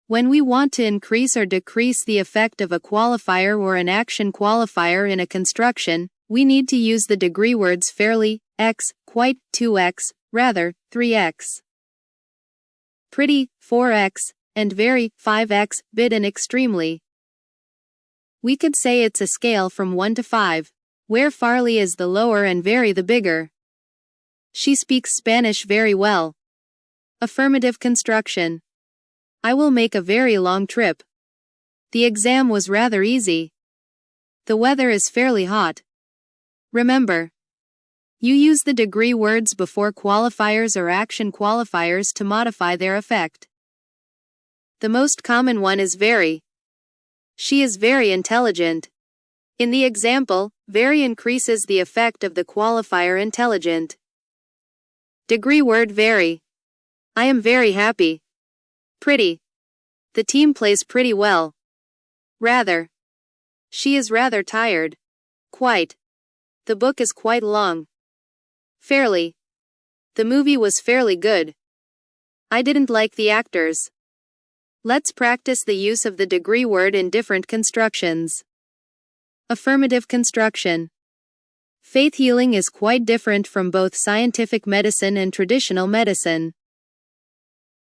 When we want to increase or decrease the effect of a qualifier or an action qualifier in a construction, we need to use the degree words fairly, x, quite, 2x, rather, 3x. Pretty, 4x, and very, 5x, bit and extremely. We could say it's a scale from 1 to 5, where Farley is the lower and very the bigger. She speaks Spanish very well. Affirmative construction. I will make a very long trip. The exam was rather easy. The weather is fairly hot. Remember, you use the degree words before qualifiers or action qualifiers to modify their effect. The most common one is very. She is very intelligent. In the example, very increases the effect of the qualifier intelligent. Degree word very. I am very happy. Pretty. The team plays pretty well. Rather. She is rather tired. Quite. The book is quite long. Fairly. The movie was fairly good. I didn't like the actors. Let's practice the use of the degree word in different constructions. Affirmative construction. Faith healing is quite different from both scientific medicine and traditional medicine.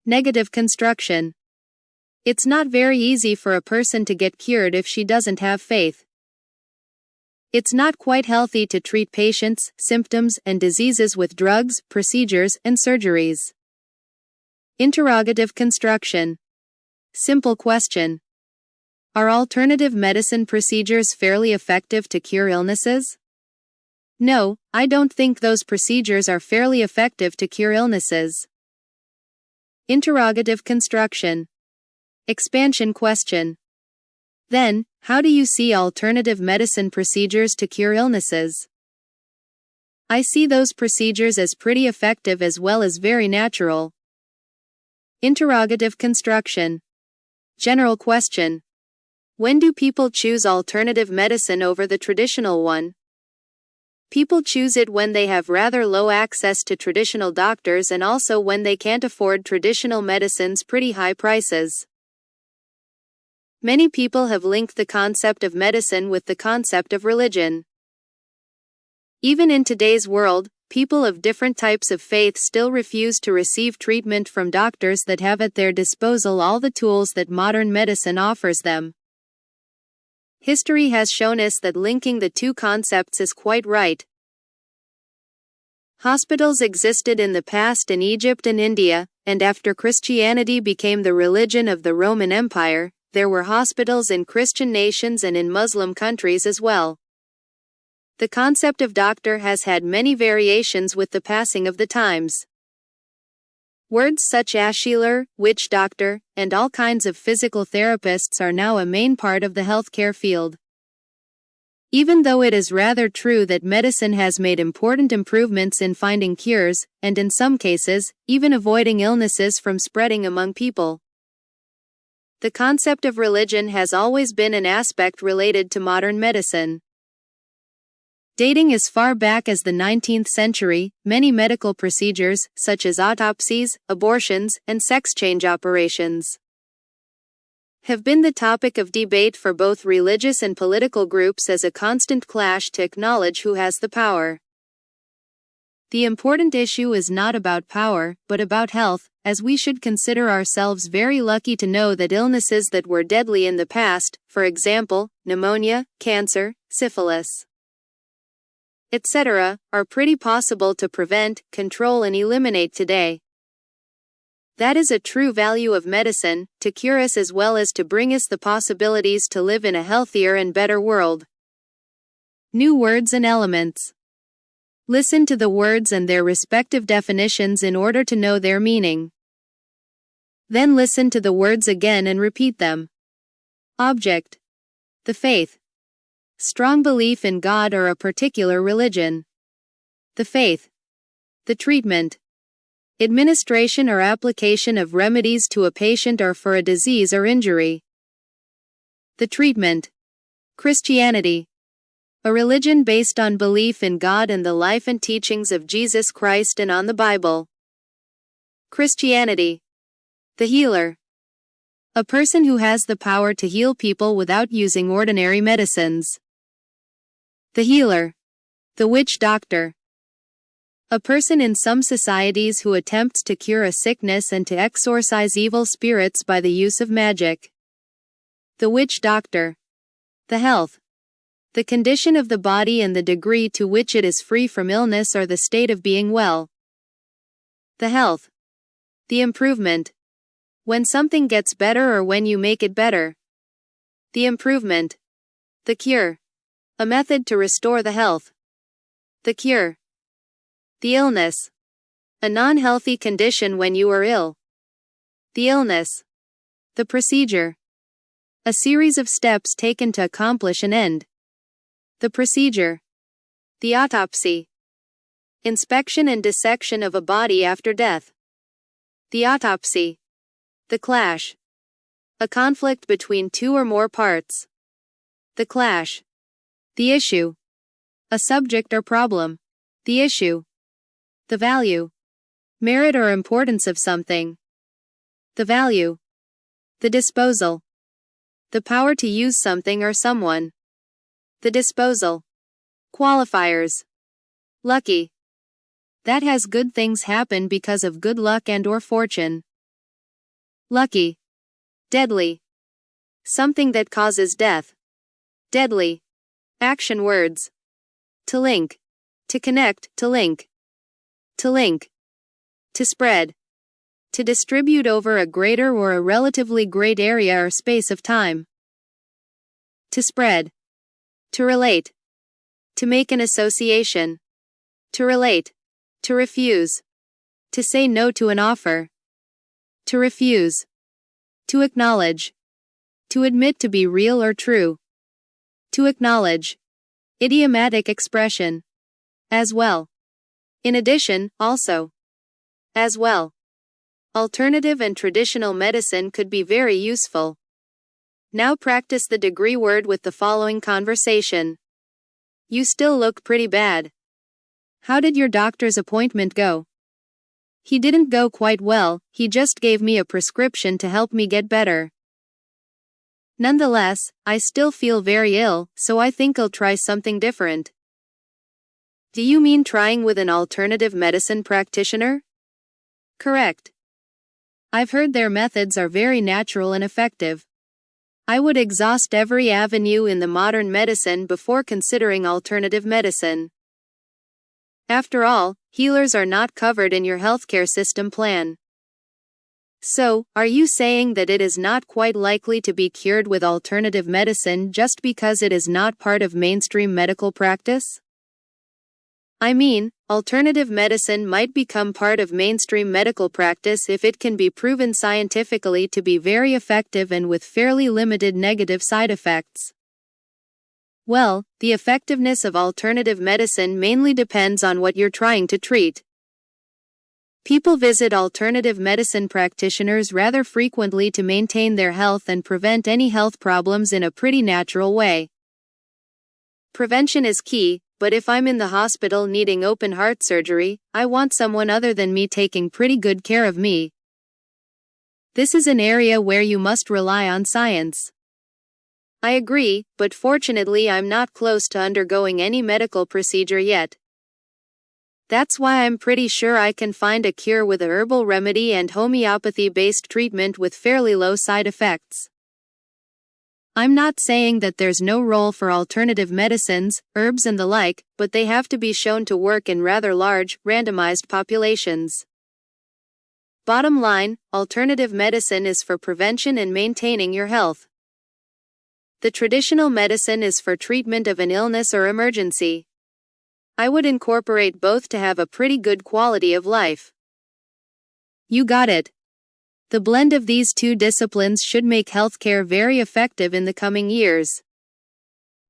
Negative construction. It's not very easy for a person to get cured if she doesn't have faith. It's not quite healthy to treat patients, symptoms, and diseases with drugs, procedures, and surgeries. Interrogative construction. Simple question. Are alternative medicine procedures fairly effective to cure illnesses? No, I don't think those procedures are fairly effective to cure illnesses. Interrogative construction. Expansion question. Then, how do you see alternative medicine procedures to cure illnesses? I see those procedures as pretty effective as well as very natural. Interrogative construction. General question. When do people choose alternative medicine over the traditional one? People choose it when they have rather low access to traditional doctors and also when they can't afford traditional medicine's pretty high prices. Many people have linked the concept of medicine with the concept of religion. Even in today's world, people of different types of faith still refuse to receive treatment from doctors that have at their disposal all the tools that modern medicine offers them. History has shown us that linking the two concepts is quite right. Hospitals existed in the past in Egypt and India, and after Christianity became the religion of the Roman Empire, there were hospitals in Christian nations and in Muslim countries as well. The concept of doctor has had many variations with the passing of the times. Words such as healer, witch doctor, and all kinds of physical therapists are now a main part of the healthcare field. Even though it is rather true that medicine has made important improvements in finding cures, and in some cases, even avoiding illnesses from spreading among people. The concept of religion has always been an aspect related to modern medicine. Dating as far back as the 19th century, many medical procedures, such as autopsies, abortions, and sex change operations, have been the topic of debate for both religious and political groups as a constant clash to acknowledge who has the power. The important issue is not about power, but about health, as we should consider ourselves very lucky to know that illnesses that were deadly in the past, for example, pneumonia, cancer, syphilis, etc., are pretty possible to prevent, control, and eliminate today. That is a true value of medicine, to cure us as well as to bring us the possibilities to live in a healthier and better world. New words and elements. Listen to the words and their respective definitions in order to know their meaning. Then listen to the words again and repeat them. Object. The faith. Strong belief in God or a particular religion. The faith. The treatment. Administration or application of remedies to a patient or for a disease or injury. The treatment. Christianity. A religion based on belief in God and the life and teachings of Jesus Christ and on the Bible. Christianity. The healer. A person who has the power to heal people without using ordinary medicines. The healer. The witch doctor. A person in some societies who attempts to cure a sickness and to exorcise evil spirits by the use of magic. The witch doctor. The health. The condition of the body and the degree to which it is free from illness or the state of being well. The health. The improvement. When something gets better or when you make it better. The improvement. The cure. A method to restore the health. The cure. The illness. A non-healthy condition when you are ill. The illness. The procedure. A series of steps taken to accomplish an end. The procedure. The autopsy. Inspection and dissection of a body after death. The autopsy. The clash. A conflict between two or more parts. The clash. The issue. A subject or problem. The issue. The value. Merit or importance of something. The value. The disposal. The power to use something or someone. The disposal. Qualifiers. Lucky. That has good things happen because of good luck and or fortune. Lucky. Deadly. Something that causes death. Deadly. Action words. To link. To connect, to link. To link. To spread. To distribute over a greater or a relatively great area or space of time. To spread. To relate. To make an association. To relate. To refuse. To say no to an offer. To refuse. To acknowledge. To admit to be real or true. To acknowledge. Idiomatic expression. As well. In addition, also. As well. Alternative and traditional medicine could be very useful. Now practice the degree word with the following conversation. You still look pretty bad. How did your doctor's appointment go? He didn't go quite well, he just gave me a prescription to help me get better. Nonetheless, I still feel very ill, so I think I'll try something different. Do you mean trying with an alternative medicine practitioner? Correct. I've heard their methods are very natural and effective. I would exhaust every avenue in the modern medicine before considering alternative medicine. After all, healers are not covered in your healthcare system plan. So, are you saying that it is not quite likely to be cured with alternative medicine just because it is not part of mainstream medical practice? I mean, alternative medicine might become part of mainstream medical practice if it can be proven scientifically to be very effective and with fairly limited negative side effects. Well, the effectiveness of alternative medicine mainly depends on what you're trying to treat. People visit alternative medicine practitioners rather frequently to maintain their health and prevent any health problems in a pretty natural way. Prevention is key, but if I'm in the hospital needing open heart surgery, I want someone other than me taking pretty good care of me. This is an area where you must rely on science. I agree, but fortunately I'm not close to undergoing any medical procedure yet. That's why I'm pretty sure I can find a cure with a herbal remedy and homeopathy-based treatment with fairly low side effects. I'm not saying that there's no role for alternative medicines, herbs and the like, but they have to be shown to work in rather large, randomized populations. Bottom line, alternative medicine is for prevention and maintaining your health. The traditional medicine is for treatment of an illness or emergency. I would incorporate both to have a pretty good quality of life. You got it. The blend of these two disciplines should make healthcare very effective in the coming years.